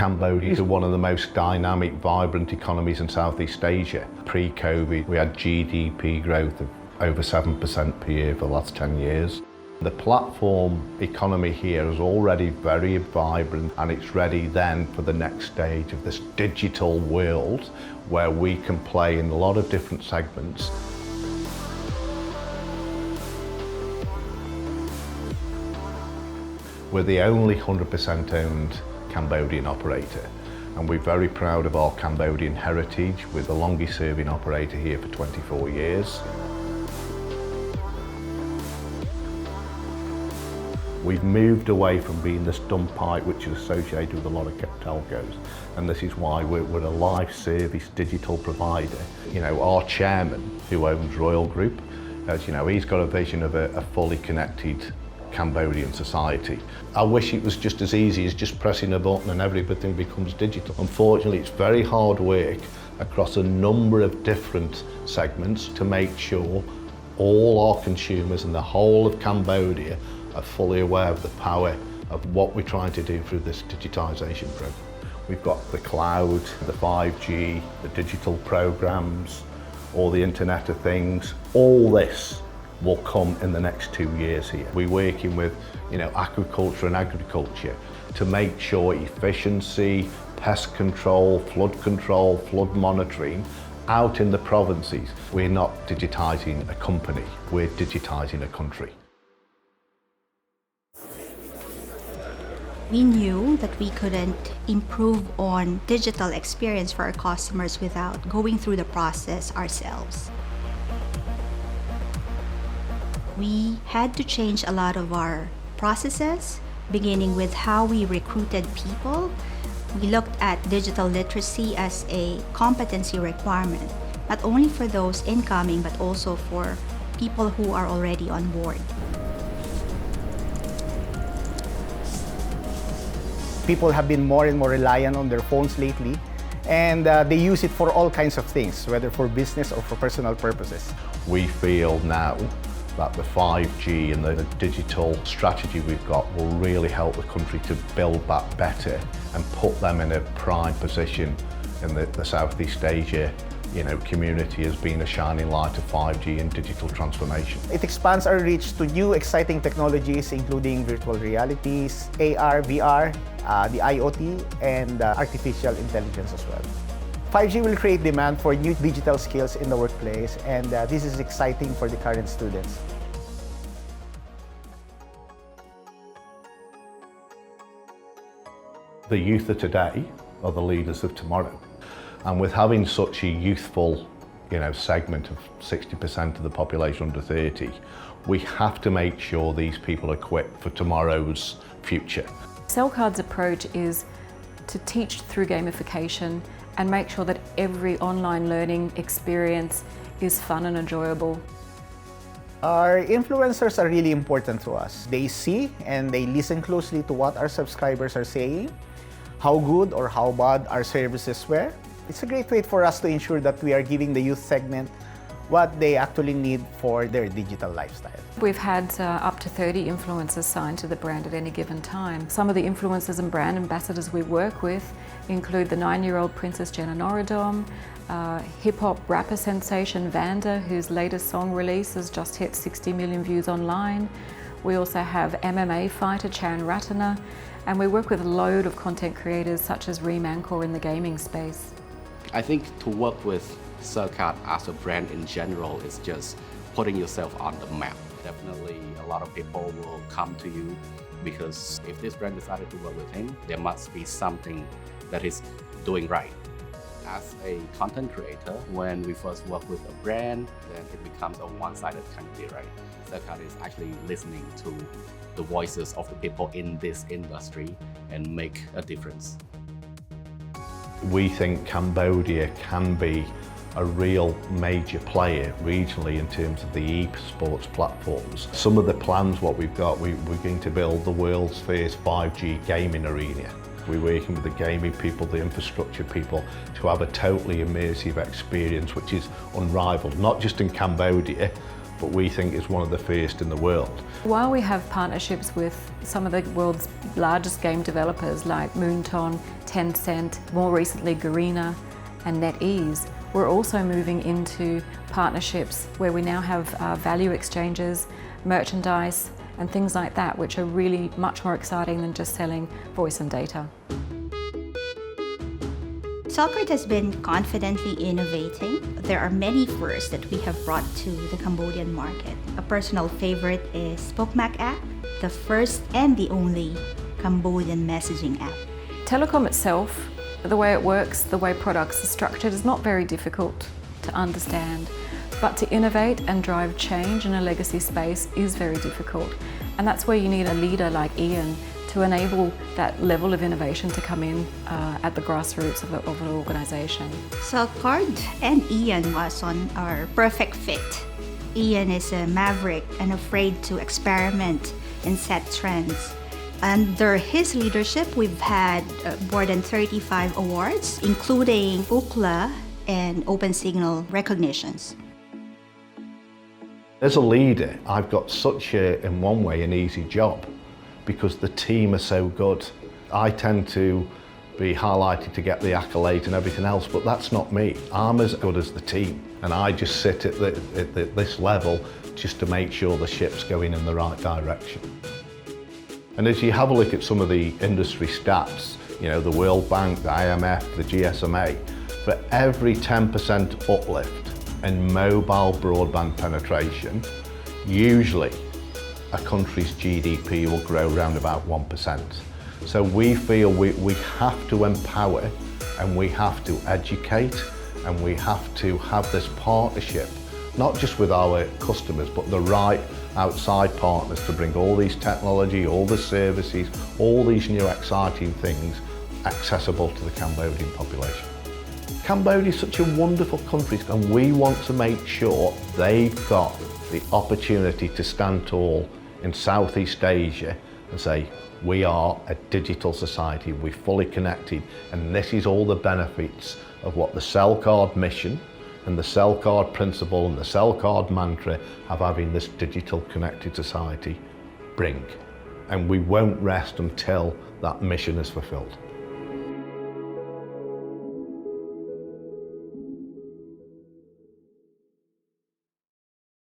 Cambodia is one of the most dynamic, vibrant economies in Southeast Asia. Pre-COVID, we had GDP growth of over 7% per year for the last 10 years. The platform economy here is already very vibrant, and it's ready then for the next stage of this digital world where we can play in a lot of different segments. We're the only 100% owned Cambodian operator, and we're very proud of our Cambodian heritage. We're the longest serving operator here for 24 years. We've moved away from being this dumb pipe which is associated with a lot of telcos, and this is why we're a live service digital provider. You know, our chairman, who owns Royal Group, as you know, he's got a vision of a fully connected Cambodian society. I wish it was just as easy as just pressing a button and everything becomes digital. Unfortunately, it's very hard work across a number of different segments to make sure all our consumers and the whole of Cambodia are fully aware of the power of what we're trying to do through this digitisation program. We've got the cloud, the 5G, the digital programs, all the Internet of Things. All this will come in the next 2 years here. We're working with, you know, agriculture and agriculture to make sure efficiency, pest control, flood monitoring out in the provinces. We're not digitising a company, we're digitising a country. We knew that we couldn't improve on digital experience for our customers without going through the process ourselves. We had to change a lot of our processes, beginning with how we recruited people. We looked at digital literacy as a competency requirement, not only for those incoming, but also for people who are already on board. People have been more and more reliant on their phones lately, and they use it for all kinds of things, whether for business or for personal purposes. We feel now that the 5G and the digital strategy we've got will really help the country to build that better and put them in a prime position in the Southeast Asia, you know, community as being a shining light of 5G and digital transformation. It expands our reach to new exciting technologies, including virtual realities, AR, VR, the IoT, and artificial intelligence as well. 5G will create demand for new digital skills in the workplace, and this is exciting for the current students. The youth of today are the leaders of tomorrow. And with having such a youthful, you know, segment of 60% of the population under 30, we have to make sure these people are equipped for tomorrow's future. Cellcard's approach is to teach through gamification and make sure that every online learning experience is fun and enjoyable. Our influencers are really important to us. They see and they listen closely to what our subscribers are saying, how good or how bad our services were. It's a great way for us to ensure that we are giving the youth segment what they actually need for their digital lifestyle. We've had up to 30 influencers signed to the brand at any given time. Some of the influencers and brand ambassadors we work with include the 9-year-old Princess Jenna Norodom, hip-hop rapper sensation Vanda, whose latest song release has just hit 60 million views online. We also have MMA fighter Charan Ratana, and we work with a load of content creators such as Reem Anchor in the gaming space. I think to work with Cellcard as a brand in general is just putting yourself on the map. Definitely a lot of people will come to you because if this brand decided to work with him, there must be something that he's doing right. As a content creator, when we first work with a brand, then it becomes a one-sided kind of deal, right? Cellcard is actually listening to the voices of the people in this industry and make a difference. We think Cambodia can be a real major player regionally in terms of the e-sports platforms. Some of the plans what we've got, we're going to build the world's first 5G gaming arena. We're working with the gaming people, the infrastructure people, to have a totally immersive experience which is unrivaled, not just in Cambodia, but we think it's one of the first in the world. While we have partnerships with some of the world's largest game developers like Moonton, Tencent, more recently Garena and NetEase, we're also moving into partnerships where we now have value exchanges, merchandise and things like that, which are really much more exciting than just selling voice and data. Cellcard has been confidently innovating. There are many firsts that we have brought to the Cambodian market. A personal favorite is Pokmac app, the first and the only Cambodian messaging app. Telecom itself, the way it works, the way products are structured is not very difficult to understand, but to innovate and drive change in a legacy space is very difficult. And that's where you need a leader like Ian to enable that level of innovation to come in at the grassroots of an organisation. Cellcard and Ian was on our perfect fit. Ian is a maverick and afraid to experiment and set trends. Under his leadership, we've had more than 35 awards, including Ookla and OpenSignal recognitions. As a leader, I've got such in one way, an easy job because the team are so good. I tend to be highlighted to get the accolades and everything else, but that's not me. I'm as good as the team, and I just sit at this level just to make sure the ship's going in the right direction. And as you have a look at some of the industry stats, you know, the World Bank, the IMF, the GSMA, for every 10% uplift in mobile broadband penetration, usually a country's GDP will grow around about 1%. So we feel we have to empower and we have to educate and we have to have this partnership, not just with our customers, but the right outside partners to bring all these technology, all the services, all these new exciting things accessible to the Cambodian population. Cambodia is such a wonderful country and we want to make sure they've got the opportunity to stand tall in Southeast Asia and say, we are a digital society, we're fully connected, and this is all the benefits of what the Cellcard mission and the Cellcard principle and the Cellcard mantra of having this digital connected society bring. And we won't rest until that mission is fulfilled.